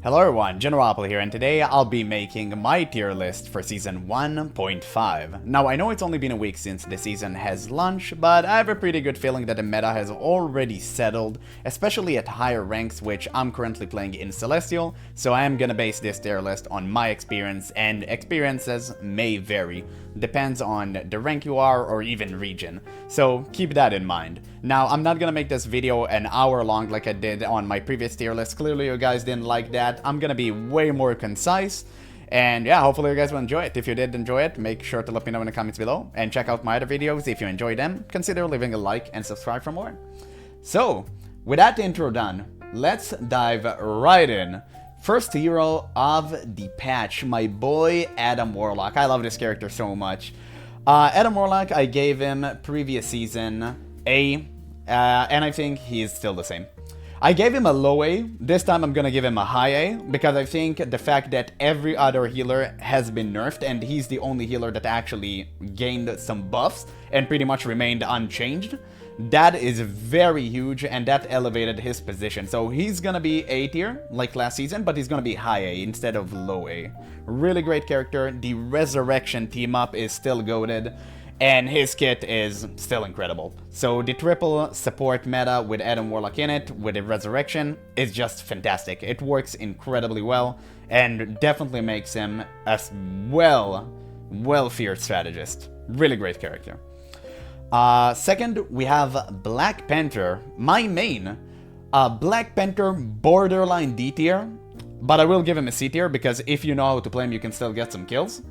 Hello everyone, GeneralApple here, and today I'll be making my tier list for Season 1.5. Now, I know it's only been a week since the season has launched, but I have a pretty good feeling that the meta has already settled, especially at higher ranks, which I'm currently playing in Celestial, so I am gonna base this tier list on my experience, and experiences may vary. Depends on the rank you are or even region, so keep that in mind. Now, I'm not gonna make this video an hour long like I did on my previous tier list. Clearly you guys didn't like that. I'm gonna be way more concise, and yeah, hopefully you guys will enjoy it. If you did enjoy it, make sure to let me know in the comments below, and check out my other videos if you enjoyed them. Consider leaving a like and subscribe for more. So, with that intro done, let's dive right in. First hero of the patch, my boy Adam Warlock. I love this character so much. Adam Warlock, I gave him previous season A, and I think he's still the same. I gave him a low A. This time I'm gonna give him a high A, because I think the fact that every other healer has been nerfed and he's the only healer that actually gained some buffs and pretty much remained unchanged, that is very huge, and that elevated his position. So he's gonna be A tier like last season, but he's gonna be high A instead of low A. Really great character. The Resurrection team up is still goated, and his kit is still incredible. So the triple support meta with Adam Warlock in it, with the Resurrection, is just fantastic. It works incredibly well, and definitely makes him a well-feared strategist. Really great character. Second, we have Black Panther, my main. Black Panther, borderline D tier, but I will give him a C tier, because if you know how to play him, you can still get some kills.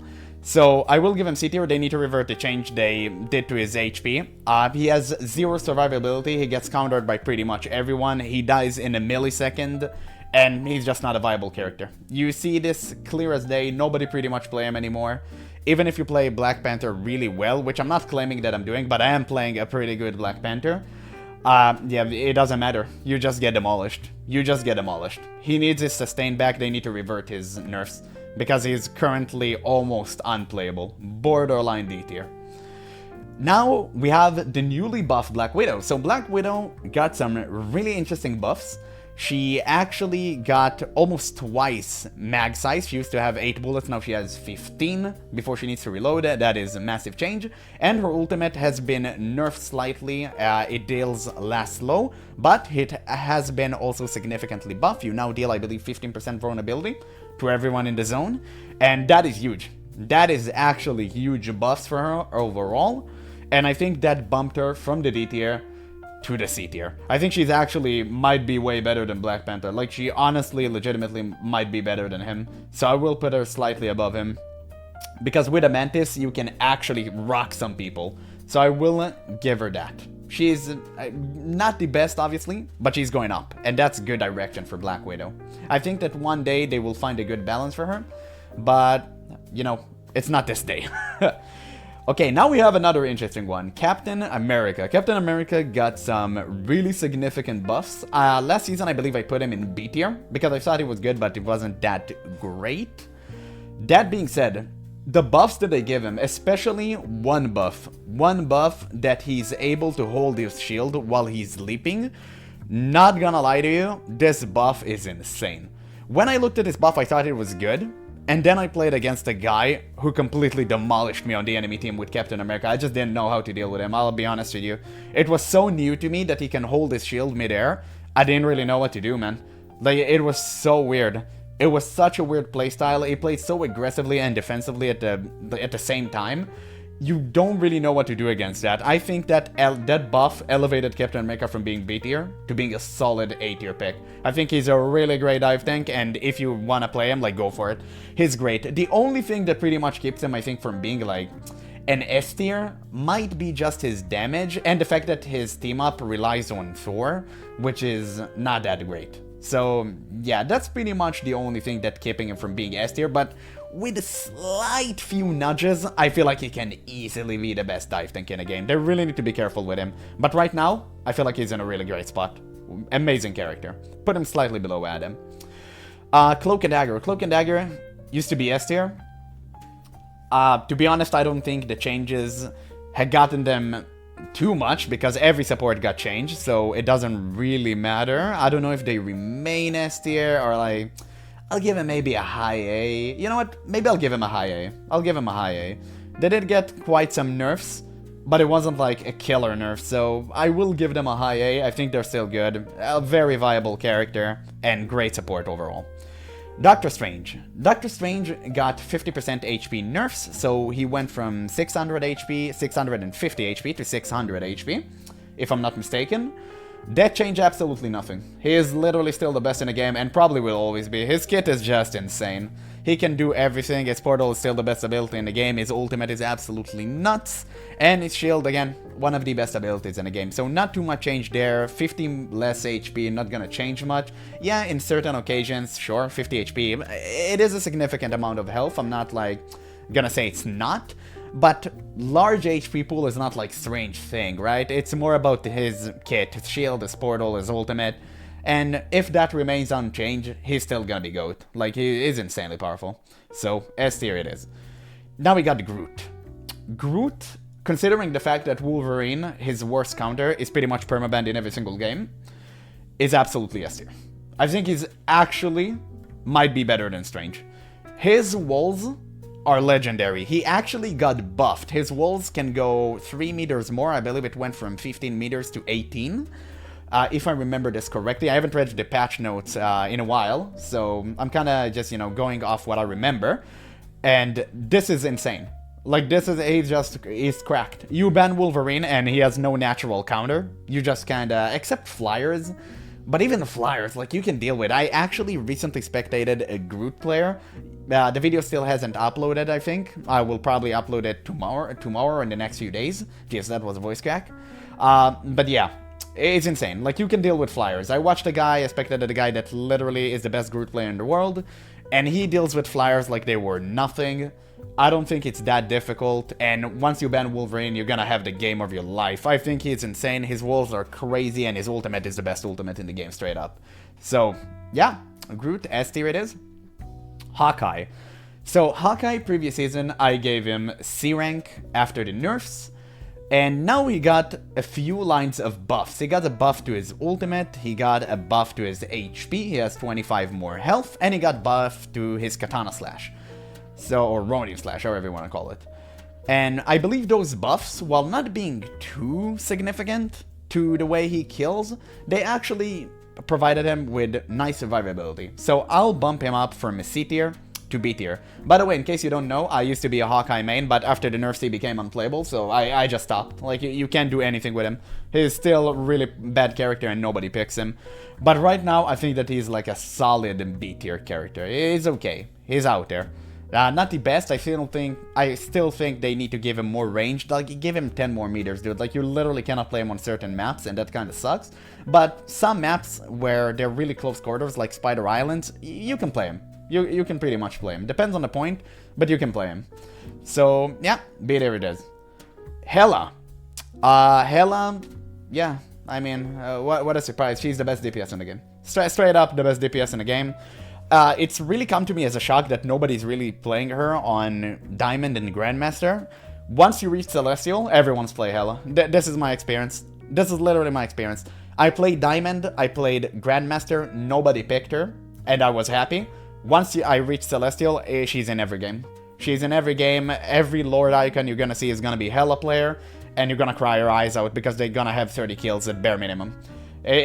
So I will give him C tier. They need to revert the change they did to his HP. He has 0 survivability, he gets countered by pretty much everyone, he dies in a millisecond, and he's just not a viable character. You see this clear as day, nobody pretty much play him anymore. Even if you play Black Panther really well, which I'm not claiming that I'm doing, but I am playing a pretty good Black Panther, yeah, it doesn't matter. You just get demolished. You just get demolished. He needs his sustain back, they need to revert his nerfs, because he's currently almost unplayable. Borderline D tier. Now we have the newly buffed Black Widow. So Black Widow got some really interesting buffs. She actually got almost twice mag size. She used to have 8 bullets, now she has 15 before she needs to reload. That is a massive change. And her ultimate has been nerfed slightly. It deals less low, but it has been also significantly buffed. You now deal, I believe, 15% vulnerability to everyone in the zone, and that is huge. That is actually huge buffs for her overall, and I think that bumped her from the D tier to the C tier. I think she's actually might be way better than Black Panther. Like, she honestly, legitimately might be better than him. So I will put her slightly above him, because with a Mantis, you can actually rock some people. So I will give her that. She's not the best, obviously, but she's going up, and that's good direction for Black Widow. I think that one day they will find a good balance for her, but, you know, it's not this day. Okay, now we have another interesting one, Captain America. Captain America got some really significant buffs. Last season, I believe I put him in B tier, because I thought he was good, but it wasn't that great. That being said, the buffs that they give him, especially one buff that he's able to hold his shield while he's leaping, not gonna lie to you, this buff is insane. When I looked at this buff, I thought it was good, and then I played against a guy who completely demolished me on the enemy team with Captain America. I just didn't know how to deal with him, I'll be honest with you. It was so new to me that he can hold his shield midair. I didn't really know what to do, man. Like, it was so weird. It was such a weird playstyle. He played so aggressively and defensively at the same time. You don't really know what to do against that. I think that that buff elevated Captain America from being B tier to being a solid A tier pick. I think he's a really great dive tank, and if you want to play him, like, go for it. He's great. The only thing that pretty much keeps him, I think, from being like an S tier might be just his damage, and the fact that his team up relies on Thor, which is not that great. So yeah, that's pretty much the only thing that keeping him from being S tier, but with a slight few nudges, I feel like he can easily be the best dive tank in a game. They really need to be careful with him. But right now, I feel like he's in a really great spot. Amazing character. Put him slightly below Adam. Cloak and Dagger. Cloak and Dagger used to be S tier. To be honest, I don't think the changes had gotten them too much, because every support got changed, so it doesn't really matter. I don't know if they remain S tier or like... I'll give him maybe a high A. You know what? Maybe I'll give him a high A. I'll give him a high A. They did get quite some nerfs, but it wasn't like a killer nerf, so I will give them a high A. I think they're still good. A very viable character, and great support overall. Doctor Strange. Doctor Strange got 50% HP nerfs, so he went from 600 HP, 650 HP to 600 HP, if I'm not mistaken. That changed absolutely nothing. He is literally still the best in the game, and probably will always be. His kit is just insane. He can do everything. His portal is still the best ability in the game. His ultimate is absolutely nuts. And his shield, again, one of the best abilities in the game. So not too much change there. 50 less HP, not gonna change much. Yeah, in certain occasions, sure, 50 HP. It is a significant amount of health. I'm not, like, gonna say it's not. But large HP pool is not like strange thing, right? It's more about his kit, his shield, his portal, his ultimate. And if that remains unchanged, he's still gonna be GOAT. Like, he is insanely powerful. So, S tier it is. Now we got Groot. Groot, considering the fact that Wolverine, his worst counter, is pretty much permabanned in every single game, is absolutely S tier. I think he's actually might be better than Strange. His walls are legendary. He actually got buffed. His walls can go 3 meters more. I believe it went from 15 meters to 18. If I remember this correctly. I haven't read the patch notes in a while, so I'm kind of just, you know, going off what I remember. And this is insane. Like, this is, he's cracked. You ban Wolverine and he has no natural counter. You just kind of, except flyers. But even the flyers, like, you can deal with. I actually recently spectated a Groot player. The video still hasn't uploaded, I think. I will probably upload it tomorrow or in the next few days. Jeez, that was a voice crack. But yeah, it's insane. Like, you can deal with flyers. I watched a guy, I spectated a guy that literally is the best Groot player in the world, and he deals with flyers like they were nothing. I don't think it's that difficult, and once you ban Wolverine, you're gonna have the game of your life. I think he's insane, his walls are crazy, and his ultimate is the best ultimate in the game, straight up. So, yeah, Groot, S tier it is. Hawkeye. So, Hawkeye, previous season, I gave him C rank after the nerfs, and now he got a few lines of buffs. He got a buff to his ultimate, he got a buff to his HP, he has 25 more health, and he got buff to his Katana Slash. So, or Ronin Slash, however you want to call it. And I believe those buffs, while not being too significant to the way he kills, they actually provided him with nice survivability. So I'll bump him up from a C tier to B tier. By the way, in case you don't know, I used to be a Hawkeye main, but after the nerfs he became unplayable, so I just stopped. Like, you can't do anything with him. He's still a really bad character and nobody picks him. But right now, I think that he's like a solid B tier character. He's okay. He's out there. Not the best. I still think they need to give him more range. Like, give him 10 more meters, dude. Like, you literally cannot play him on certain maps, and that kind of sucks. But some maps where they're really close quarters, like Spider Islands, you can play him. You can pretty much play him. Depends on the point, but you can play him. So, yeah, B tier it is. Hela. Hela, yeah, I mean, what a surprise. She's the best DPS in the game. Straight up the best DPS in the game. It's really come to me as a shock that nobody's really playing her on Diamond and Grandmaster. Once you reach Celestial, everyone's play Hela. This is my experience. This is literally my experience. I played Diamond, I played Grandmaster, nobody picked her, and I was happy. Once I reach Celestial, she's in every game. She's in every game. Every Lord icon you're gonna see is gonna be Hela player, and you're gonna cry your eyes out because they're gonna have 30 kills at bare minimum.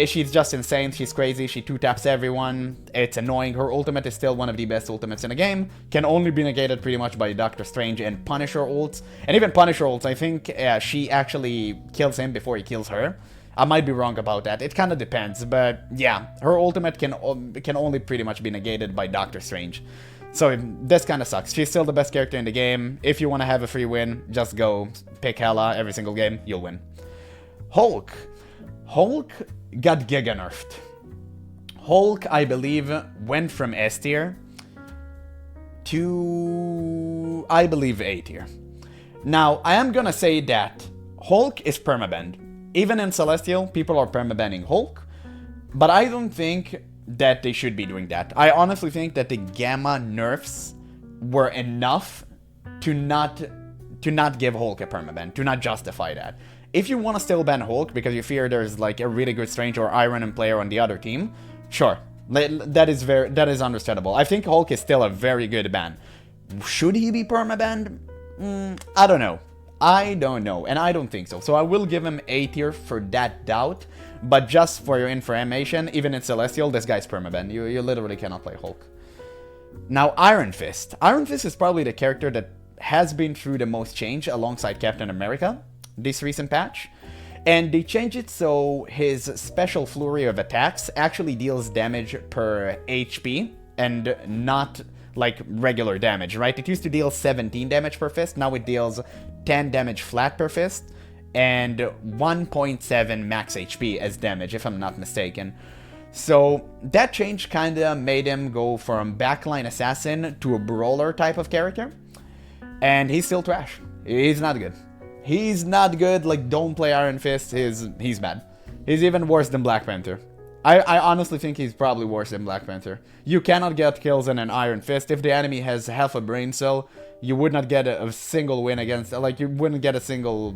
She's just insane, she's crazy, she 2-taps everyone, it's annoying. Her ultimate is still one of the best ultimates in the game, can only be negated pretty much by Doctor Strange and Punisher ults. And even Punisher ults, I think she actually kills him before he kills her. I might be wrong about that, it kinda depends, but yeah, her ultimate can only pretty much be negated by Doctor Strange. So this kinda sucks. She's still the best character in the game. If you wanna have a free win, just go pick Hela every single game, you'll win. Hulk. Hulk got giga nerfed. Hulk, I believe, went from S tier to, I believe, A tier. Now, I am gonna say that Hulk is permabanned. Even in Celestial, people are permabanning Hulk, but I don't think that they should be doing that. I honestly think that the Gamma nerfs were enough to not give Hulk a permaban, to not justify that. If you want to still ban Hulk because you fear there's like a really good Strange or Iron Man player on the other team, sure, That is understandable. I think Hulk is still a very good ban. Should he be permabanned? I don't know. I don't know, and I don't think so. So I will give him A tier for that doubt. But just for your information, even in Celestial, this guy's permabanned. You literally cannot play Hulk. Now, Iron Fist. Iron Fist is probably the character that has been through the most change alongside Captain America this recent patch. And they changed it so his special flurry of attacks actually deals damage per HP and not like regular damage, right? It used to deal 17 damage per fist, now it deals 10 damage flat per fist and 1.7 max HP as damage, if I'm not mistaken. So that change kinda made him go from backline assassin to a brawler type of character. And he's still trash. He's not good. He's not good, like, don't play Iron Fist, he's bad. He's even worse than Black Panther. I honestly think he's probably worse than Black Panther. You cannot get kills in an Iron Fist. If the enemy has half a brain cell, you would not get a single win against, like, you wouldn't get a single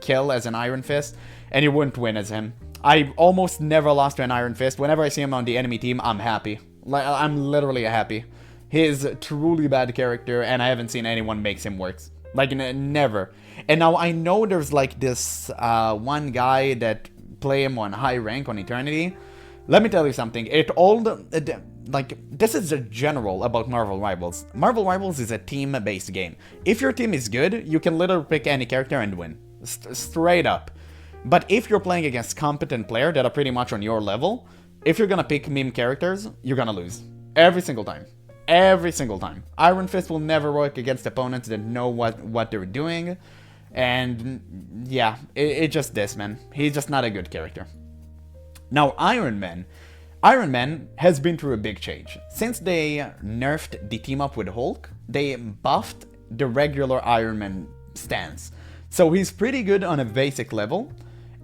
kill as an Iron Fist, and you wouldn't win as him. I almost never lost to an Iron Fist. Whenever I see him on the enemy team, I'm happy. Like, I'm literally happy. He is a truly bad character, and I haven't seen anyone makes him work. Like, never. And now I know there's like this one guy that play him on high rank on Eternity. Let me tell you something. Like, this is a general about Marvel Rivals. Marvel Rivals is a team-based game. If your team is good, you can literally pick any character and win. Straight up. But if you're playing against competent players that are pretty much on your level, if you're gonna pick meme characters, you're gonna lose. Every single time. Every single time. Iron Fist will never work against opponents that know what they're doing. And yeah, it's just this, man. He's just not a good character. Now, Iron Man. Iron Man has been through a big change. Since they nerfed the team up with Hulk, they buffed the regular Iron Man stance. So he's pretty good on a basic level,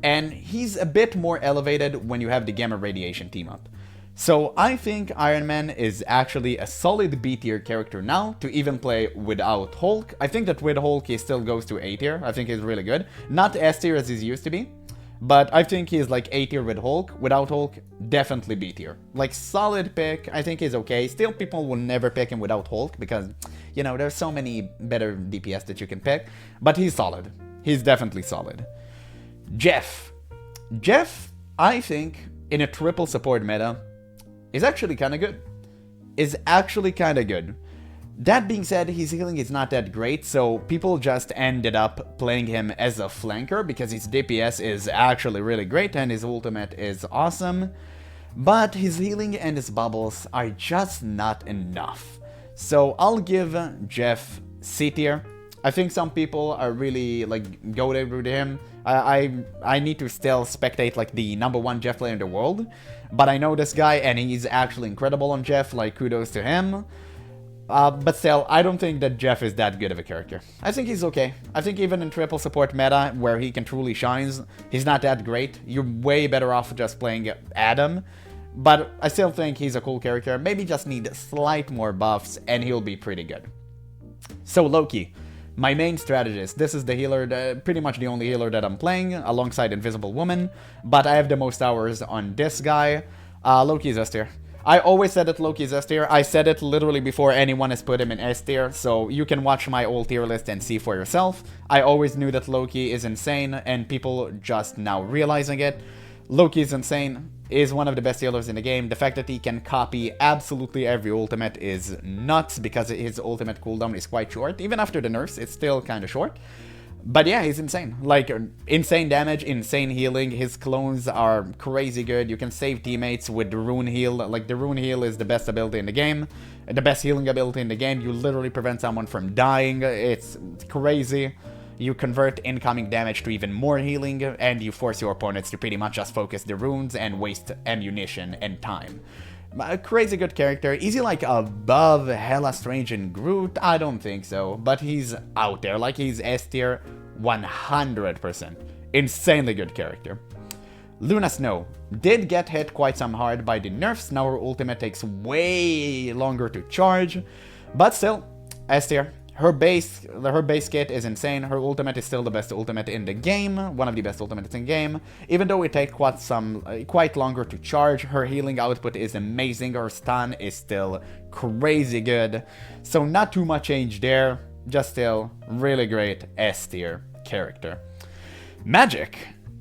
and he's a bit more elevated when you have the Gamma Radiation team up. So I think Iron Man is actually a solid B tier character now to even play without Hulk. I think that with Hulk he still goes to A tier. I think he's really good. Not S tier as he's used to be, but I think he's like A tier with Hulk. Without Hulk, definitely B tier. Like, solid pick. I think he's okay. Still, people will never pick him without Hulk because, you know, there's so many better DPS that you can pick. But he's solid. He's definitely solid. Jeff. Jeff, I think, in a triple support meta, is actually kind of good. That being said, his healing is not that great, so people just ended up playing him as a flanker because his DPS is actually really great and his ultimate is awesome. But his healing and his bubbles are just not enough. So I'll give Jeff C tier. I think some people are really like goated with him. I need to still spectate like the #1 Jeff player in the world, but I know this guy and he's actually incredible on Jeff, like kudos to him. But still, I don't think that Jeff is that good of a character. I think he's okay. I think even in triple support meta, where he can truly shines, he's not that great. You're way better off just playing Adam. But I still think he's a cool character. Maybe just need slight more buffs and he'll be pretty good. So Loki. My main strategist. This is the healer, pretty much the only healer that I'm playing, alongside Invisible Woman, but I have the most hours on this guy. Loki is S tier. I always said that Loki is S tier. I said it literally before anyone has put him in S tier, so you can watch my old tier list and see for yourself. I always knew that Loki is insane, and people just now realizing it. Loki is insane, is one of the best healers in the game. The fact that he can copy absolutely every ultimate is nuts because his ultimate cooldown is quite short. Even after the nerfs, it's still kind of short. But yeah, he's insane. Like, insane damage, insane healing. His clones are crazy good. You can save teammates with the Rune Heal. Like, the Rune Heal is the best ability in the game. The best healing ability in the game. You literally prevent someone from dying. It's crazy. You convert incoming damage to even more healing, and you force your opponents to pretty much just focus the runes and waste ammunition and time. A crazy good character. Is he like above Hella Strange and Groot? I don't think so, but he's out there. Like, he's S tier 100%. Insanely good character. Luna Snow did get hit quite some hard by the nerfs. Now her ultimate takes way longer to charge, but still, S tier. Her base kit is insane. Her ultimate is still the best ultimate in the game, one of the best ultimates in the game. Even though it takes quite longer to charge, her healing output is amazing. Her stun is still crazy good. So not too much change there, just still really great S tier character. Magic.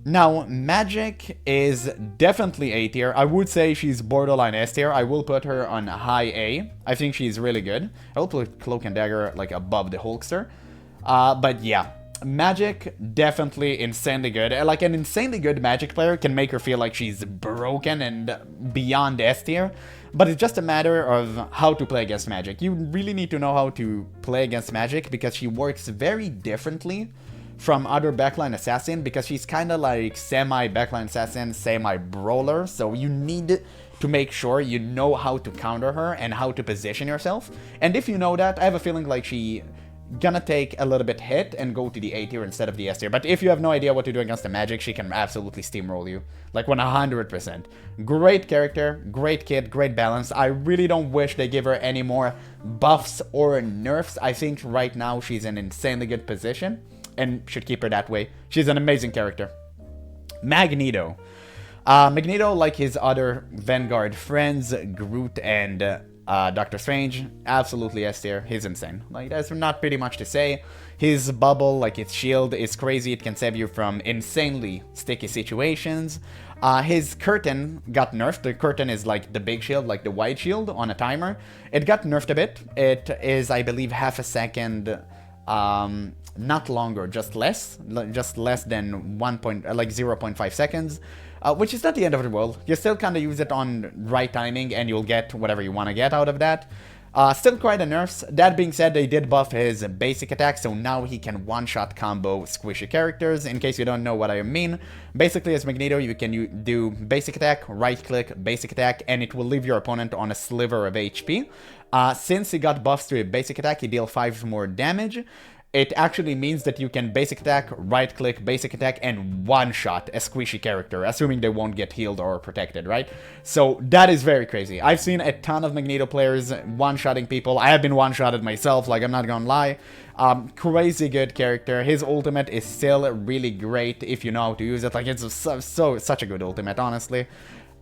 Now, Magic is definitely A tier. I would say she's borderline S tier. I will put her on high A. I think she's really good. I will put Cloak and Dagger like above the Hulkster. But yeah, Magic definitely insanely good. Like an insanely good Magic player can make her feel like she's broken and beyond S tier. But it's just a matter of how to play against Magic. You really need to know how to play against Magic because she works very differently from other backline assassin, because she's kind of like semi-backline assassin, semi-brawler, so you need to make sure you know how to counter her and how to position yourself. And if you know that, I have a feeling like she gonna take a little bit hit and go to the A tier instead of the S tier. But if you have no idea what to do against the Magic, she can absolutely steamroll you, like 100%. Great character, great kit, great balance. I really don't wish they give her any more buffs or nerfs. I think right now she's in insanely good position and should keep her that way. She's an amazing character. Magneto. Magneto, like his other Vanguard friends, Groot and Doctor Strange, absolutely S tier. He's insane. Like, there's not pretty much to say. His bubble, like its shield, is crazy. It can save you from insanely sticky situations. His curtain got nerfed. The curtain is like the big shield, like the white shield on a timer. It got nerfed a bit. It is, I believe, half a second not longer, just less than 0.5 seconds, which is not the end of the world. You still kind of use it on right timing and you'll get whatever you want to get out of that. Still quite a nerfs. That being said, they did buff his basic attack, so now he can one-shot combo squishy characters. In case you don't know what I mean, basically as Magneto, you can do basic attack, right-click, basic attack, and it will leave your opponent on a sliver of HP. Since he got buffs to a basic attack, he deals 5 more damage. It actually means that you can basic attack, right-click, basic attack, and one-shot a squishy character, assuming they won't get healed or protected, right? So that is very crazy. I've seen a ton of Magneto players one-shotting people. I have been one-shotted myself, like, I'm not gonna lie. Crazy good character. His ultimate is still really great if you know how to use it. Like, it's such a good ultimate, honestly.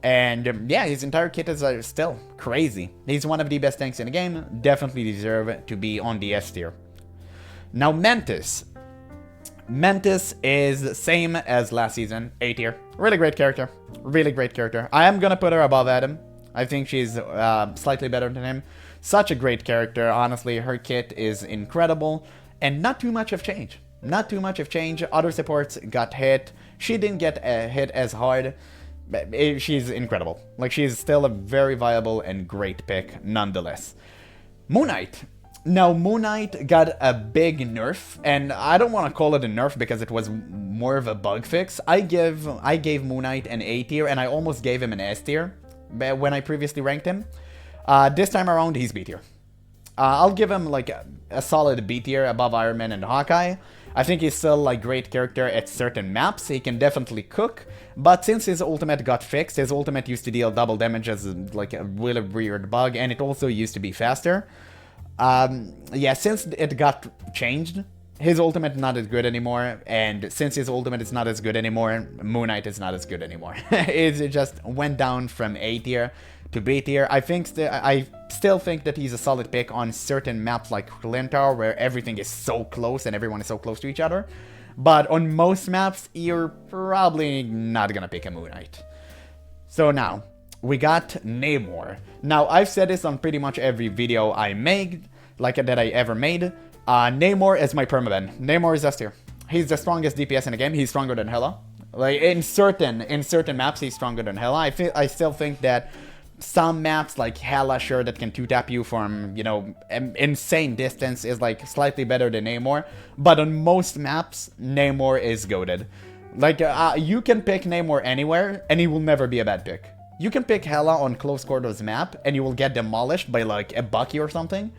And yeah, his entire kit is still crazy. He's one of the best tanks in the game. Definitely deserve to be on the S tier. Now, Mantis. Mantis is same as last season, A tier. Really great character. Really great character. I am gonna put her above Adam. I think she's slightly better than him. Such a great character, honestly. Her kit is incredible. And not too much of change. Not too much of change. Other supports got hit. She didn't get hit as hard. She's incredible. Like, she's still a very viable and great pick nonetheless. Moon Knight. Now, Moon Knight got a big nerf, and I don't want to call it a nerf because it was more of a bug fix. I gave Moon Knight an A tier, and I almost gave him an S tier when I previously ranked him. This time around, he's B tier. I'll give him like a solid B tier above Iron Man and Hawkeye. I think he's still a great character at certain maps. He can definitely cook, but since his ultimate got fixed, his ultimate used to deal double damage as like a really weird bug, and it also used to be faster. Yeah, since it got changed, his ultimate not as good anymore, and since his ultimate is not as good anymore, Moon Knight is not as good anymore. It just went down from A tier to B tier. I still think that he's a solid pick on certain maps like Lintar, where everything is so close and everyone is so close to each other. But on most maps, you're probably not gonna pick a Moon Knight. So now, we got Namor. Now, I've said this on pretty much every video I made, that I ever made. Namor is my permaban. Namor is S tier. He's the strongest DPS in the game. He's stronger than Hela. Like, in certain maps, he's stronger than Hela. I still think that some maps like Hela, sure, that can 2-tap you from, you know, insane distance is like slightly better than Namor. But on most maps, Namor is goated. Like, you can pick Namor anywhere, and he will never be a bad pick. You can pick Hela on close quarters map, and you will get demolished by like a Bucky or something.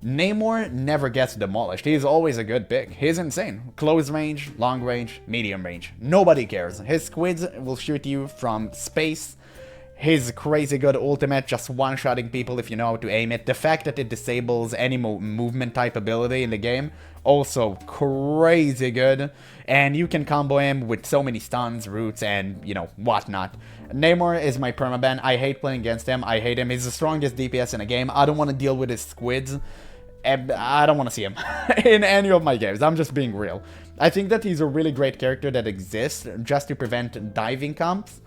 Namor never gets demolished. He's always a good pick. He's insane. Close range, long range, medium range. Nobody cares. His squids will shoot you from space. His crazy good ultimate, just one-shotting people if you know how to aim it. The fact that it disables any movement type ability in the game, also crazy good. And you can combo him with so many stuns, roots, and, you know, whatnot. Namor is my permaban. I hate playing against him. I hate him. He's the strongest DPS in the game. I don't want to deal with his squids. I don't want to see him in any of my games. I'm just being real. I think that he's a really great character that exists just to prevent diving comps.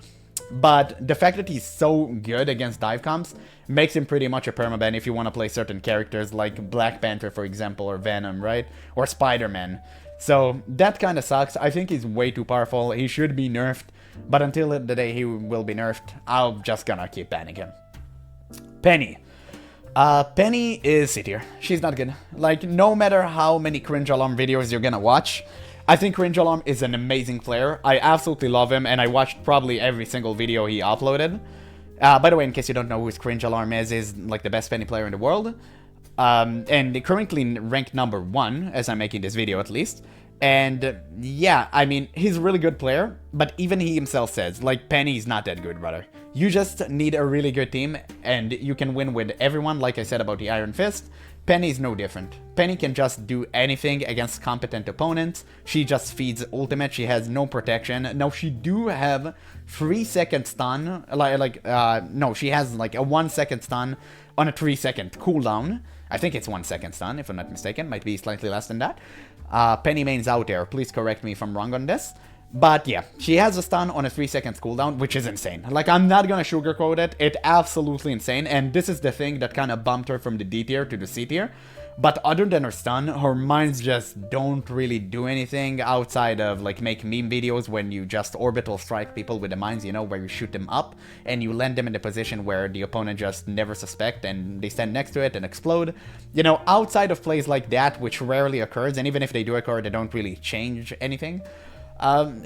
But the fact that he's so good against dive comps makes him pretty much a permaban if you want to play certain characters like Black Panther, for example, or Venom, right? Or Spider-Man. So that kind of sucks. I think he's way too powerful. He should be nerfed. But until the day he will be nerfed, I'm just gonna keep banning him. Penny. Penny is C tier. She's not good. Like, no matter how many cringe alarm videos you're gonna watch, I think Cringe Alarm is an amazing player. I absolutely love him, and I watched probably every single video he uploaded. By the way, in case you don't know who Cringe Alarm is like the best Penny player in the world. And currently ranked number 1, as I'm making this video at least. And yeah, I mean, he's a really good player, but even he himself says, like, Penny's not that good, brother. You just need a really good team, and you can win with everyone, like I said about the Iron Fist. Penny is no different. Penny can just do anything against competent opponents. She just feeds ultimate. She has no protection. Now, she do have 3-second stun. No, she has like a 1-second stun on a 3-second cooldown. I think it's 1-second stun, if I'm not mistaken. Might be slightly less than that. Penny main's out there. Please correct me if I'm wrong on this. But yeah, she has a stun on a 3-second cooldown, which is insane. Like, I'm not gonna sugarcoat it. It's absolutely insane. And this is the thing that kind of bumped her from the D tier to the C tier. But other than her stun, her mines just don't really do anything outside of, like, make meme videos when you just orbital strike people with the mines, you know, where you shoot them up and you land them in a position where the opponent just never suspect and they stand next to it and explode. You know, outside of plays like that, which rarely occurs, and even if they do occur, they don't really change anything.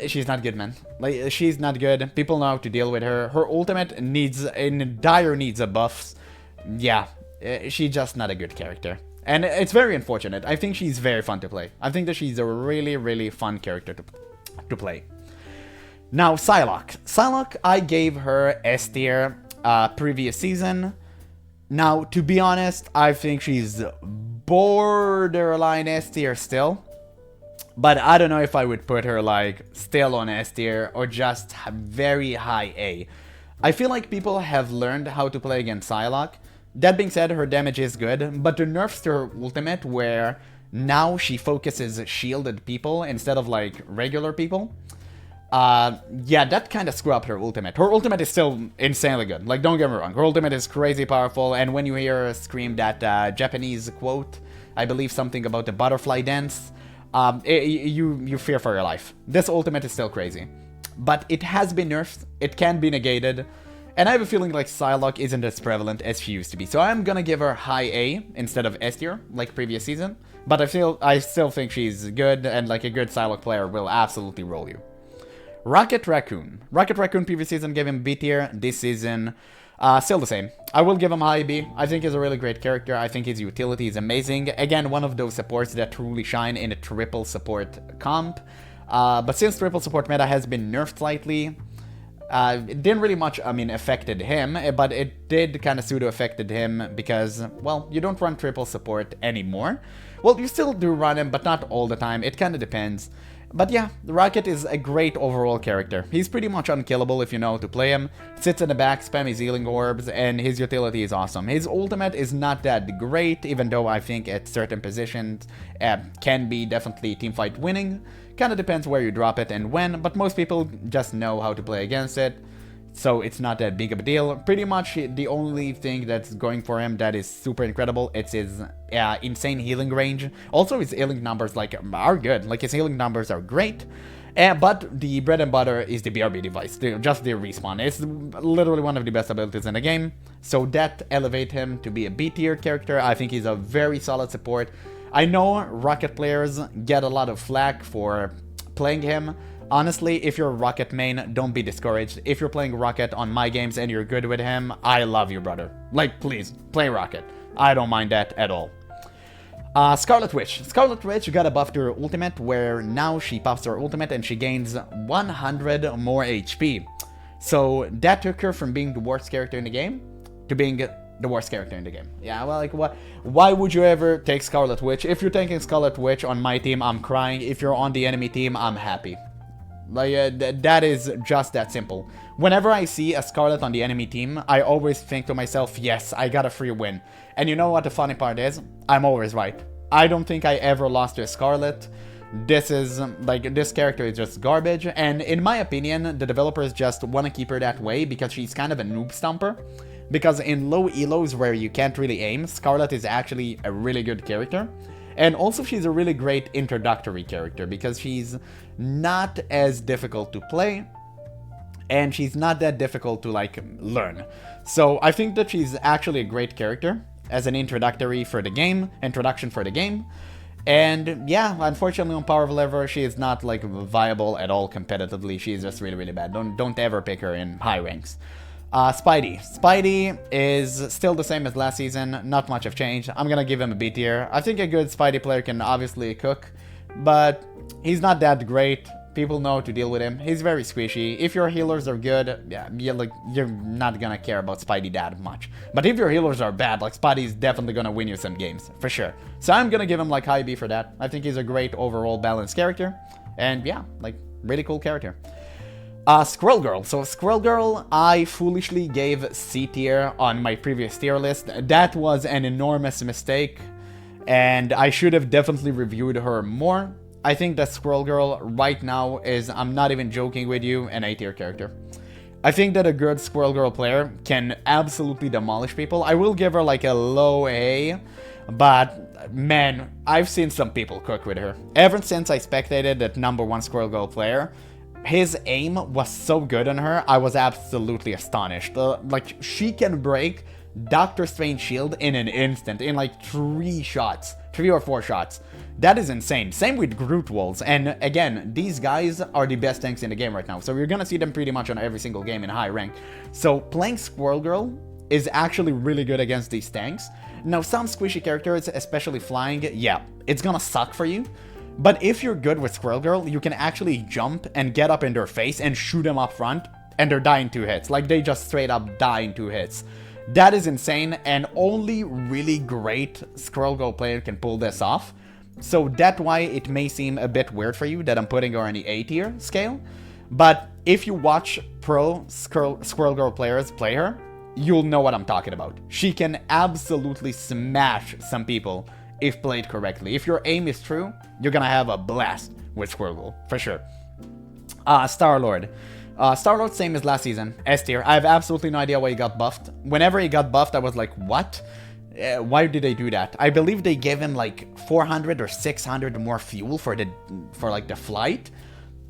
She's not good, man. Like, she's not good. People know how to deal with her. Her ultimate needs, in dire needs of buffs. Yeah, she's just not a good character. And it's very unfortunate. I think she's very fun to play. I think that she's a really, really fun character to play. Now, Psylocke. Psylocke, I gave her S tier previous season. Now, to be honest, I think she's borderline S tier still. But I don't know if I would put her, like, still on S tier or just very high A. I feel like people have learned how to play against Psylocke. That being said, her damage is good, but the nerfs to her ultimate, where now she focuses shielded people instead of, like, regular people. Yeah, that kind of screw up her ultimate. Her ultimate is still insanely good. Like, don't get me wrong. Her ultimate is crazy powerful, and when you hear her scream that Japanese quote, I believe something about the butterfly dance, you fear for your life. This ultimate is still crazy. But it has been nerfed, it can be negated, and I have a feeling like Psylocke isn't as prevalent as she used to be. So I'm gonna give her high A instead of S tier, like previous season. But I still think she's good, and like a good Psylocke player will absolutely roll you. Rocket Raccoon. Rocket Raccoon previous season gave him B tier, this season still the same. I will give him high B. I think he's a really great character. I think his utility is amazing. Again, one of those supports that truly shine in a triple support comp. But since triple support meta has been nerfed slightly, it didn't really much, I mean, affected him, but it did kind of pseudo-affected him because, well, you don't run triple support anymore. Well, you still do run him, but not all the time. It kind of depends. But yeah, the Rocket is a great overall character. He's pretty much unkillable if you know how to play him. Sits in the back, spam his healing orbs, and his utility is awesome. His ultimate is not that great, even though I think at certain positions can be definitely teamfight winning. Kinda depends where you drop it and when, but most people just know how to play against it. So it's not that big of a deal. Pretty much the only thing that's going for him that is super incredible, it's his insane healing range. Also his healing numbers like are good, like his healing numbers are great. But the bread and butter is the BRB device, just the respawn. It's literally one of the best abilities in the game. So that elevates him to be a B tier character. I think he's a very solid support. I know Rocket players get a lot of flack for playing him. Honestly, if you're a Rocket main, don't be discouraged. If you're playing Rocket on my games and you're good with him, I love you, brother. Like, please, play Rocket. I don't mind that at all. Scarlet Witch. Scarlet Witch got a buff to her ultimate, where now she pops her ultimate and she gains 100 more HP. So that took her from being the worst character in the game to being the worst character in the game. Yeah, well, like, what? Why would you ever take Scarlet Witch? If you're taking Scarlet Witch on my team, I'm crying. If you're on the enemy team, I'm happy. Like, that is just that simple. Whenever I see a Scarlet on the enemy team, I always think to myself, yes, I got a free win. And you know what the funny part is? I'm always right. I don't think I ever lost to a Scarlet. This is, like, this character is just garbage. And in my opinion, the developers just want to keep her that way because she's kind of a noob stomper. Because in low elos where you can't really aim, Scarlet is actually a really good character. And also she's a really great introductory character because she's not as difficult to play and she's not that difficult to, like, learn. So I think that she's actually a great character as an introduction for the game. And yeah, unfortunately on Power of Lever, she is not, like, viable at all competitively. She's just really, really bad. Don't ever pick her in high ranks. Spidey. Spidey is still the same as last season. Not much have changed. I'm gonna give him a B tier. I think a good Spidey player can obviously cook, but he's not that great. People know to deal with him. He's very squishy. If your healers are good, yeah, you're not gonna care about Spidey that much. But if your healers are bad, like, Spidey's definitely gonna win you some games, for sure. So I'm gonna give him, like, high B for that. I think he's a great overall balanced character. And yeah, like, really cool character. Squirrel Girl. So Squirrel Girl, I foolishly gave C tier on my previous tier list. That was an enormous mistake, and I should have definitely reviewed her more. I think that Squirrel Girl right now is, I'm not even joking with you, an A tier character. I think that a good Squirrel Girl player can absolutely demolish people. I will give her, like, a low A, but man, I've seen some people cook with her. Ever since I spectated that #1 Squirrel Girl player, his aim was so good on her, I was absolutely astonished. Like, she can break Doctor Strange shield in an instant, in like 3 or 4 shots. That is insane. Same with Groot walls. And again, these guys are the best tanks in the game right now. So you're gonna see them pretty much on every single game in high rank. So playing Squirrel Girl is actually really good against these tanks. Now, some squishy characters, especially flying, yeah, it's gonna suck for you. But if you're good with Squirrel Girl, you can actually jump and get up in their face and shoot them up front, and they're dying 2 hits. Like, they just straight up die in 2 hits. That is insane, and only really great Squirrel Girl player can pull this off. So that's why it may seem a bit weird for you that I'm putting her on the A tier scale. But if you watch pro Squirrel Girl players play her, you'll know what I'm talking about. She can absolutely smash some people if played correctly. If your aim is true, you're gonna have a blast with Squirrel Girl, for sure. Star-Lord. Star-Lord, same as last season, S tier. I have absolutely no idea why he got buffed. Whenever he got buffed, I was like, what? Why did they do that? I believe they gave him like 400 or 600 more fuel for like the flight.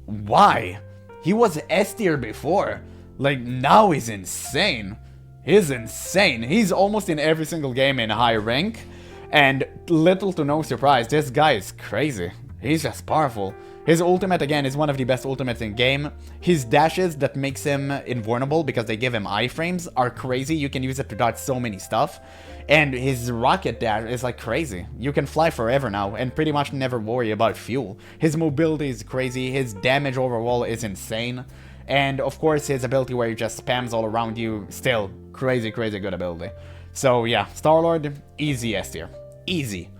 Why? He was S tier before. Like, now he's insane. He's insane. He's almost in every single game in high rank. And little to no surprise, this guy is crazy. He's just powerful. His ultimate, again, is one of the best ultimates in game. His dashes that makes him invulnerable because they give him iframes are crazy. You can use it to dodge so many stuff. And his rocket dash is like crazy. You can fly forever now and pretty much never worry about fuel. His mobility is crazy. His damage overall is insane. And of course his ability where he just spams all around you, still crazy, crazy good ability. So yeah, Star-Lord, easy S tier. Easy.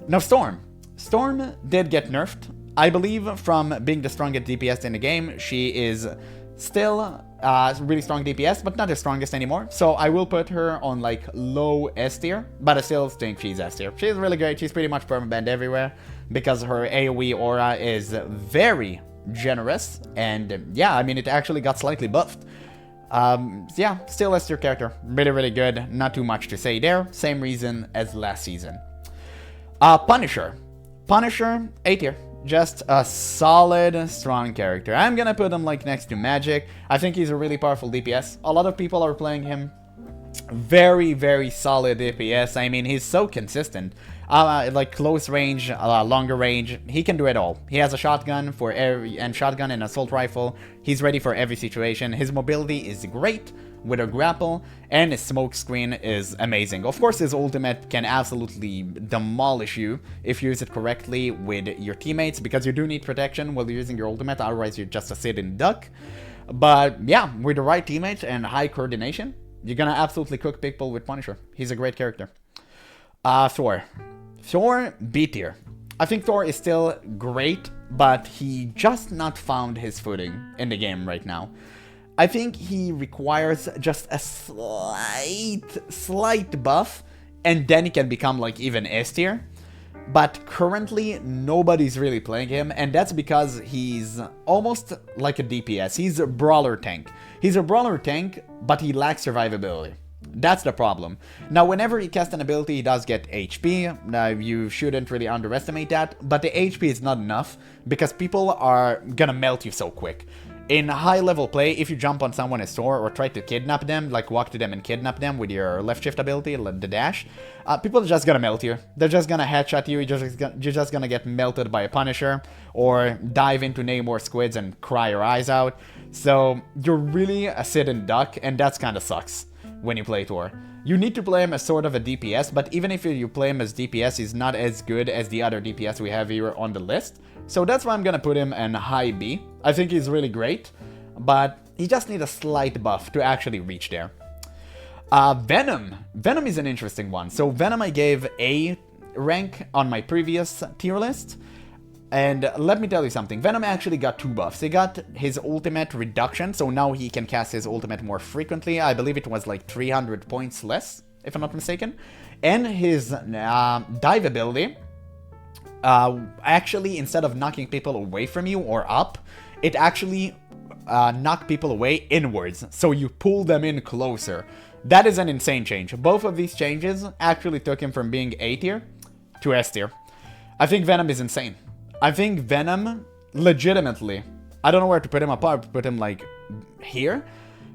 Now Storm. Storm did get nerfed. I believe from being the strongest DPS in the game, she is still really strong DPS, but not the strongest anymore. So I will put her on like low S tier, but I still think she's S tier. She's really great. She's pretty much permabanned everywhere because her AoE aura is very generous. And yeah, I mean, it actually got slightly buffed. Yeah, still S tier character. Really, really good. Not too much to say there. Same reason as last season. Punisher. Punisher, A tier. Just a solid, strong character. I'm gonna put him like next to Magic. I think he's a really powerful DPS. A lot of people are playing him. Very, very solid DPS. I mean, he's so consistent. Like close range, longer range, he can do it all. He has a shotgun for shotgun and assault rifle. He's ready for every situation. His mobility is great with a grapple, and his smoke screen is amazing. Of course, his ultimate can absolutely demolish you if you use it correctly with your teammates, because you do need protection while you're using your ultimate, otherwise you're just a sit-in duck. But yeah, with the right teammates and high coordination, you're gonna absolutely cook people with Punisher. He's a great character. Thor. Thor, B tier. I think Thor is still great, but he just not found his footing in the game right now. I think he requires just a slight buff, and then he can become like even S tier. But currently, nobody's really playing him, and that's because he's almost like a DPS. He's a brawler tank. He's a brawler tank, but he lacks survivability. That's the problem. Now, whenever he casts an ability, he does get HP. Now, you shouldn't really underestimate that, but the HP is not enough because people are gonna melt you so quick. In high-level play, if you jump on someone as Thor or try to kidnap them, like walk to them and kidnap them with your left shift ability, the dash, people are just gonna melt you. They're just gonna headshot you, you're just gonna get melted by a Punisher, or dive into Namor squids and cry your eyes out. So, you're really a sit and duck, and that's kinda sucks when you play Thor. You need to play him as sort of a DPS, but even if you play him as DPS, he's not as good as the other DPS we have here on the list. So that's why I'm gonna put him in high B. I think he's really great, but he just needs a slight buff to actually reach there. Venom. Venom is an interesting one. So Venom I gave A rank on my previous tier list. And let me tell you something, Venom actually got 2 buffs. He got his ultimate reduction, so now he can cast his ultimate more frequently. I believe it was like 300 points less, if I'm not mistaken. And his dive ability, actually, instead of knocking people away from you or up, it actually knocked people away inwards, so you pull them in closer. That is an insane change. Both of these changes actually took him from being A tier to S tier. I think Venom is insane. I think Venom, legitimately, I don't know where to put him apart, put him like here,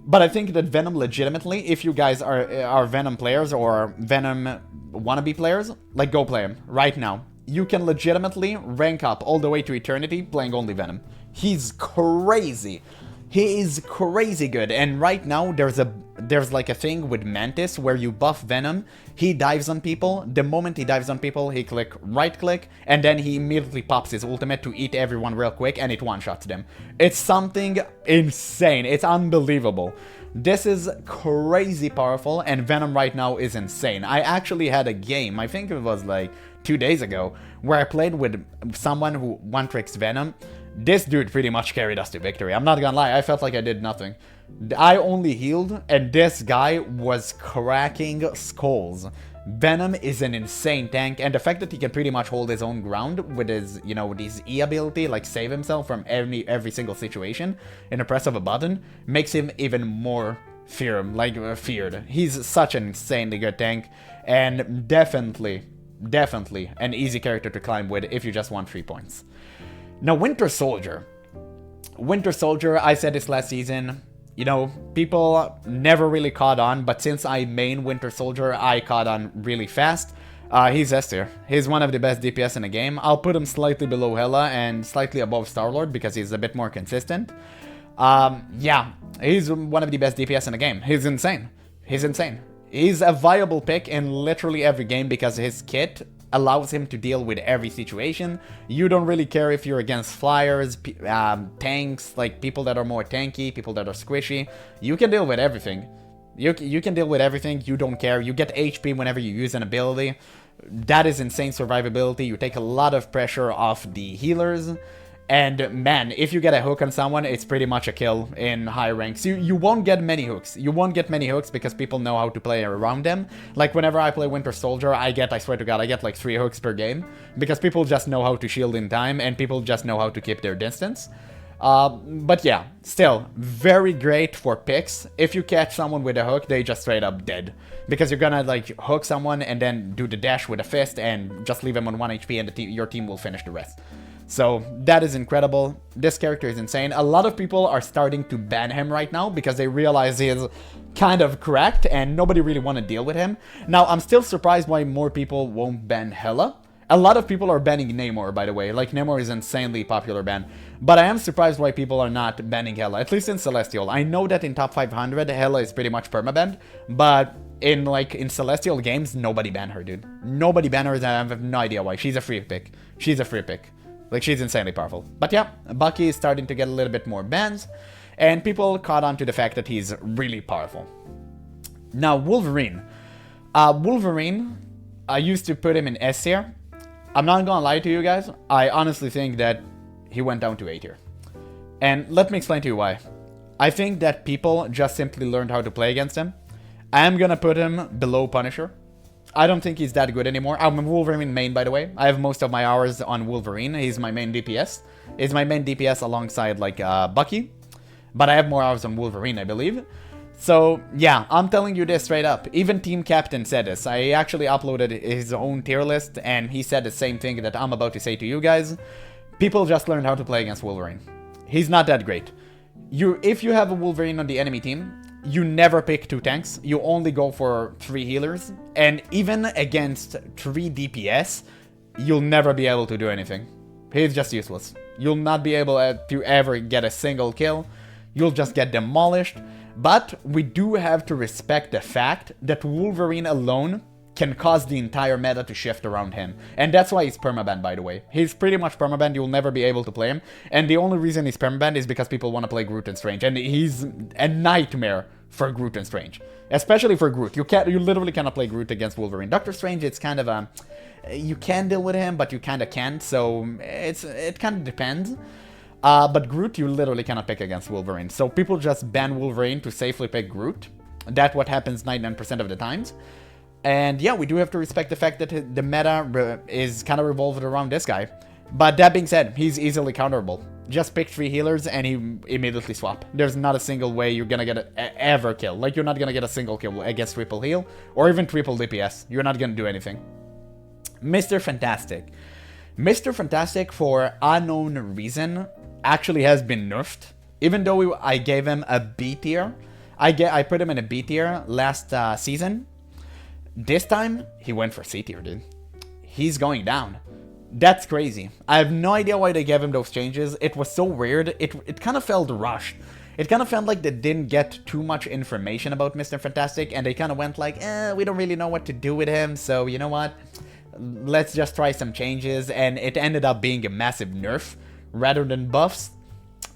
but I think that Venom legitimately, if you guys are Venom players or Venom wannabe players, like go play him right now. You can legitimately rank up all the way to eternity playing only Venom. He's crazy. He is crazy good, and right now there's like a thing with Mantis where you buff Venom, he dives on people, the moment he dives on people, he right click, and then he immediately pops his ultimate to eat everyone real quick, and it one-shots them. It's something insane, it's unbelievable. This is crazy powerful, and Venom right now is insane. I actually had a game, I think it was like 2 days ago, where I played with someone who one-tricks Venom. This dude pretty much carried us to victory. I'm not gonna lie, I felt like I did nothing. I only healed, and this guy was cracking skulls. Venom is an insane tank, and the fact that he can pretty much hold his own ground with his, you know, with his E ability, like save himself from every single situation in the press of a button, makes him even more feared. He's such an insanely good tank, and definitely an easy character to climb with if you just want 3 points. Now, Winter Soldier. Winter Soldier, I said this last season, you know, people never really caught on, but since I main Winter Soldier, I caught on really fast. He's S tier. He's one of the best DPS in the game. I'll put him slightly below Hela and slightly above Star-Lord because he's a bit more consistent. Yeah, he's one of the best DPS in the game. He's insane. He's a viable pick in literally every game because his kit allows him to deal with every situation. You don't really care if you're against flyers, tanks, like people that are more tanky, people that are squishy. You can deal with everything. You can deal with everything, you don't care. You get HP whenever you use an ability. That is insane survivability. You take a lot of pressure off the healers. And man, if you get a hook on someone, it's pretty much a kill in high ranks. You won't get many hooks. You won't get many hooks because people know how to play around them. Like whenever I play Winter Soldier, I swear to God, I get like 3 hooks per game. Because people just know how to shield in time and people just know how to keep their distance. But yeah, still, very great for picks. If you catch someone with a hook, they just straight up dead. Because you're gonna like hook someone and then do the dash with a fist and just leave them on 1 HP and your team will finish the rest. So that is incredible. This character is insane. A lot of people are starting to ban him right now because they realize he is kind of cracked and nobody really want to deal with him. Now, I'm still surprised why more people won't ban Hela. A lot of people are banning Namor, by the way. Like, Namor is an insanely popular ban. But I am surprised why people are not banning Hela, at least in Celestial. I know that in top 500, Hela is pretty much permabanned, but in Celestial games, nobody banned her, dude. Nobody banned her, and I have no idea why. She's a free pick. Like, she's insanely powerful. But yeah, Bucky is starting to get a little bit more bans. and people caught on to the fact that he's really powerful. Now, Wolverine. Wolverine, I used to put him in S tier. I'm not gonna lie to you guys, I honestly think that he went down to A tier. And let me explain to you why. I think that people just simply learned how to play against him. I am gonna put him below Punisher. I don't think he's that good anymore. I'm a Wolverine main, by the way. I have most of my hours on Wolverine. He's my main DPS. He's my main DPS alongside, like, Bucky. But I have more hours on Wolverine, I believe. So, yeah, I'm telling you this straight up. Even Team Captain said this. I actually uploaded his own tier list, and he said the same thing that I'm about to say to you guys. People just learned how to play against Wolverine. He's not that great. If you have a Wolverine on the enemy team, you never pick 2 tanks. You only go for 3 healers. And even against 3 DPS, you'll never be able to do anything. He's just useless. You'll not be able to ever get a single kill. You'll just get demolished. But we do have to respect the fact that Wolverine alone can cause the entire meta to shift around him. And that's why he's permabanned, by the way. He's pretty much permabanned, you'll never be able to play him. And the only reason he's permabanned is because people want to play Groot and Strange. And he's a nightmare for Groot and Strange. Especially for Groot. You literally cannot play Groot against Wolverine. Doctor Strange, it's kind of a... You can deal with him, but you kind of can't. So it kind of depends. But Groot, you literally cannot pick against Wolverine. So people just ban Wolverine to safely pick Groot. That's what happens 99% of the times. And yeah, we do have to respect the fact that the meta is kind of revolved around this guy. But that being said, he's easily counterable. Just pick 3 healers and he immediately swap. There's not a single way you're gonna get ever kill. Like, you're not gonna get a single kill against triple heal or even triple DPS. You're not gonna do anything. Mr. Fantastic. Mr. Fantastic, for unknown reason, actually has been nerfed. Even though I gave him a B tier. I put him in a B tier last season. This time, he went for C tier, dude. He's going down. That's crazy. I have no idea why they gave him those changes. It was so weird. It kind of felt rushed. It kind of felt like they didn't get too much information about Mr. Fantastic, and they kind of went like, we don't really know what to do with him, so you know what? Let's just try some changes, and it ended up being a massive nerf rather than buffs,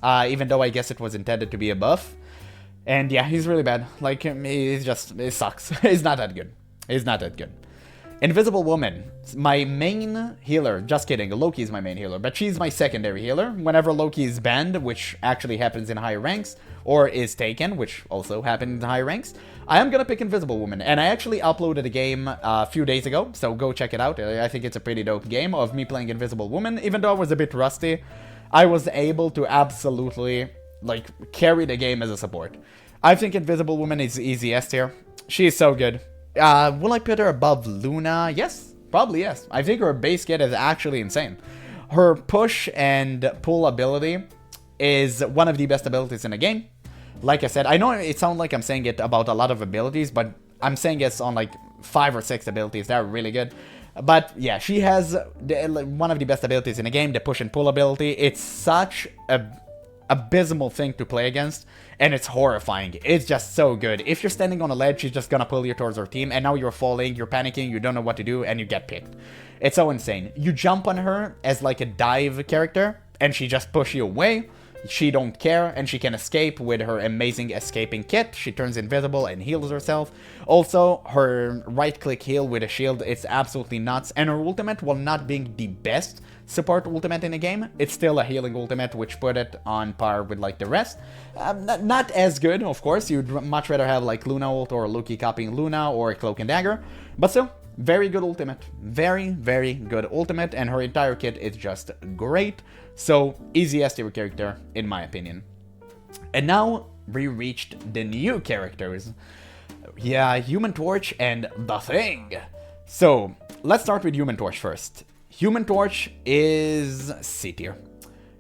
even though I guess it was intended to be a buff. And yeah, he's really bad. Like, it sucks. He's not that good. He's not that good. Invisible Woman, my main healer. Just kidding, Loki is my main healer, but she's my secondary healer. Whenever Loki is banned, which actually happens in higher ranks, or is taken, which also happens in higher ranks, I am gonna pick Invisible Woman. And I actually uploaded a game a few days ago, so go check it out. I think it's a pretty dope game of me playing Invisible Woman. Even though I was a bit rusty, I was able to absolutely, like, carry the game as a support. I think Invisible Woman is easy S tier. She is so good. Will I put her above Luna? Yes, probably yes. I think her base kit is actually insane. Her push and pull ability is one of the best abilities in the game. Like I said, I know it sounds like I'm saying it about a lot of abilities, but I'm saying it's on like 5 or 6 abilities that are really good. But yeah, she has one of the best abilities in the game, the push and pull ability. It's such a abysmal thing to play against, and it's horrifying. It's just so good. If you're standing on a ledge, she's just gonna pull you towards her team, and now you're falling, you're panicking, you don't know what to do, and you get picked. It's so insane. You jump on her as like a dive character, and she just push you away. She don't care, and she can escape with her amazing escaping kit. She turns invisible and heals herself. Also, her right-click heal with a shield, it's absolutely nuts. And her ultimate, while not being the best support ultimate in the game, it's still a healing ultimate, which put it on par with like the rest. Not as good, of course. You'd much rather have like Luna ult or Loki copying Luna or Cloak and Dagger, but still, very good ultimate. Very, very good ultimate, and her entire kit is just great. So, easy S tier character, in my opinion. And now, we reached the new characters. Yeah, Human Torch and The Thing. So, let's start with Human Torch first. Human Torch is C tier.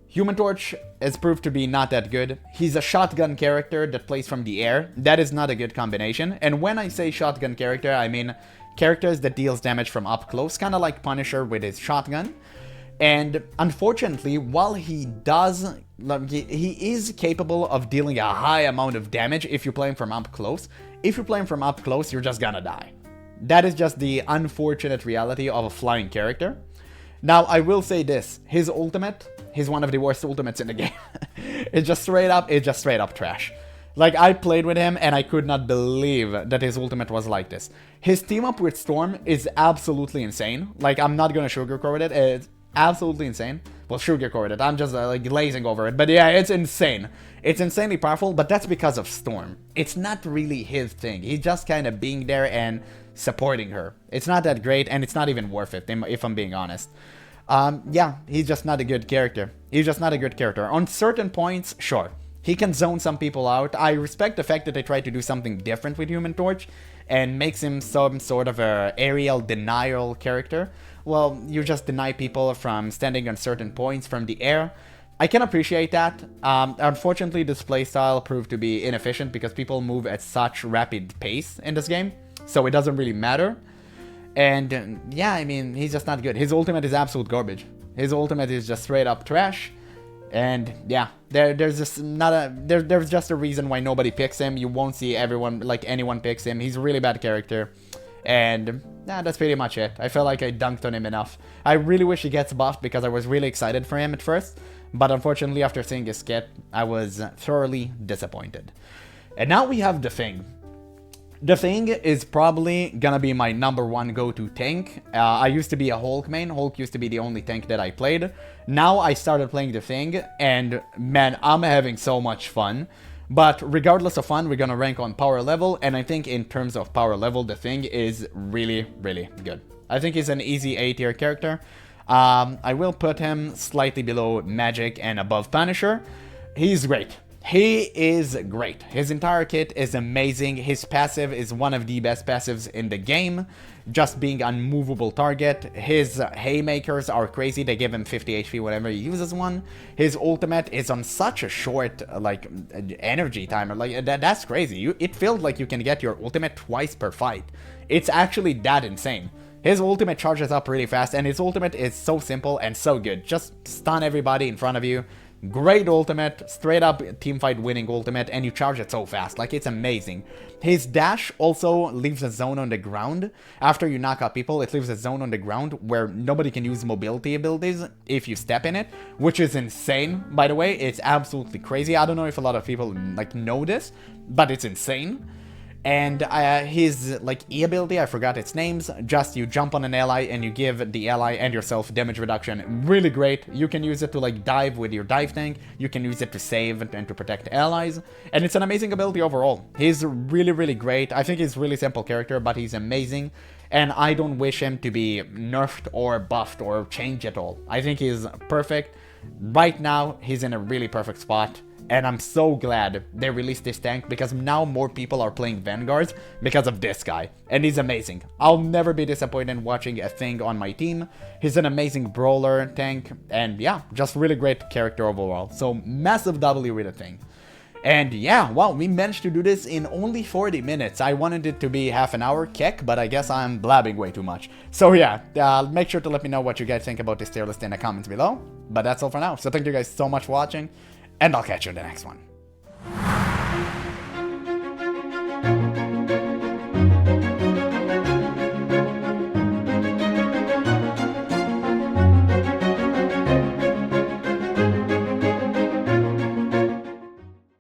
Human Torch has proved to be not that good. He's a shotgun character that plays from the air. That is not a good combination. And when I say shotgun character, I mean characters that deals damage from up close, kind of like Punisher with his shotgun. And unfortunately, while he is capable of dealing a high amount of damage if you play him from up close. If you play him from up close, you're just gonna die. That is just the unfortunate reality of a flying character. Now, I will say this. His ultimate, he's one of the worst ultimates in the game. It's just straight up trash. Like, I played with him, and I could not believe that his ultimate was like this. His team up with Storm is absolutely insane. Like, I'm not gonna sugarcoat it. It's absolutely insane. Well, sugarcoat it. I'm just, like, glazing over it. But yeah, it's insane. It's insanely powerful, but that's because of Storm. It's not really his thing. He's just kind of being there and supporting her. It's not that great, and it's not even worth it, if I'm being honest. Yeah, he's just not a good character. He's just not a good character. On certain points, sure. He can zone some people out. I respect the fact that they try to do something different with Human Torch and makes him some sort of a aerial denial character. Well, you just deny people from standing on certain points from the air. I can appreciate that. Unfortunately, this playstyle proved to be inefficient because people move at such rapid pace in this game, so it doesn't really matter. And yeah, I mean, he's just not good. His ultimate is absolute garbage. His ultimate is just straight up trash. And yeah, there's just a reason why nobody picks him. You won't see anyone picks him. He's a really bad character. And yeah, that's pretty much it. I feel like I dunked on him enough. I really wish he gets buffed because I was really excited for him at first. But unfortunately, after seeing his kit, I was thoroughly disappointed. And now we have the Thing. The Thing is probably gonna be my #1 go-to tank. I used to be a Hulk main. Hulk used to be the only tank that I played. Now I started playing The Thing, and man, I'm having so much fun. But regardless of fun, we're gonna rank on power level, and I think in terms of power level, The Thing is really, really good. I think he's an easy A tier character. I will put him slightly below Magic and above Punisher. He's great. He is great. His entire kit is amazing. His passive is one of the best passives in the game. Just being unmovable target. His haymakers are crazy. They give him 50 HP whenever he uses one. His ultimate is on such a short energy timer. Like that's crazy. It feels like you can get your ultimate twice per fight. It's actually that insane. His ultimate charges up really fast, and his ultimate is so simple and so good. Just stun everybody in front of you. Great ultimate, straight up teamfight winning ultimate, and you charge it so fast, like it's amazing. His dash also leaves a zone on the ground. After you knock out people, it leaves a zone on the ground where nobody can use mobility abilities if you step in it, which is insane, by the way. It's absolutely crazy. I don't know if a lot of people know this, but it's insane. And his E ability, I forgot its names, just you jump on an ally and you give the ally and yourself damage reduction. Really great. You can use it to dive with your dive tank, you can use it to save and to protect allies, and it's an amazing ability overall. He's really, really great. I think he's a really simple character, but he's amazing, and I don't wish him to be nerfed or buffed or changed at all. I think he's perfect. Right now, he's in a really perfect spot. And I'm so glad they released this tank because now more people are playing Vanguards because of this guy. And he's amazing. I'll never be disappointed watching a Thing on my team. He's an amazing brawler tank. And yeah, just really great character overall. So massive W with a Thing. And yeah, wow, we managed to do this in only 40 minutes. I wanted it to be half an hour kick, but I guess I'm blabbing way too much. So yeah, make sure to let me know what you guys think about this tier list in the comments below. But that's all for now. So thank you guys so much for watching. And I'll catch you in the next one.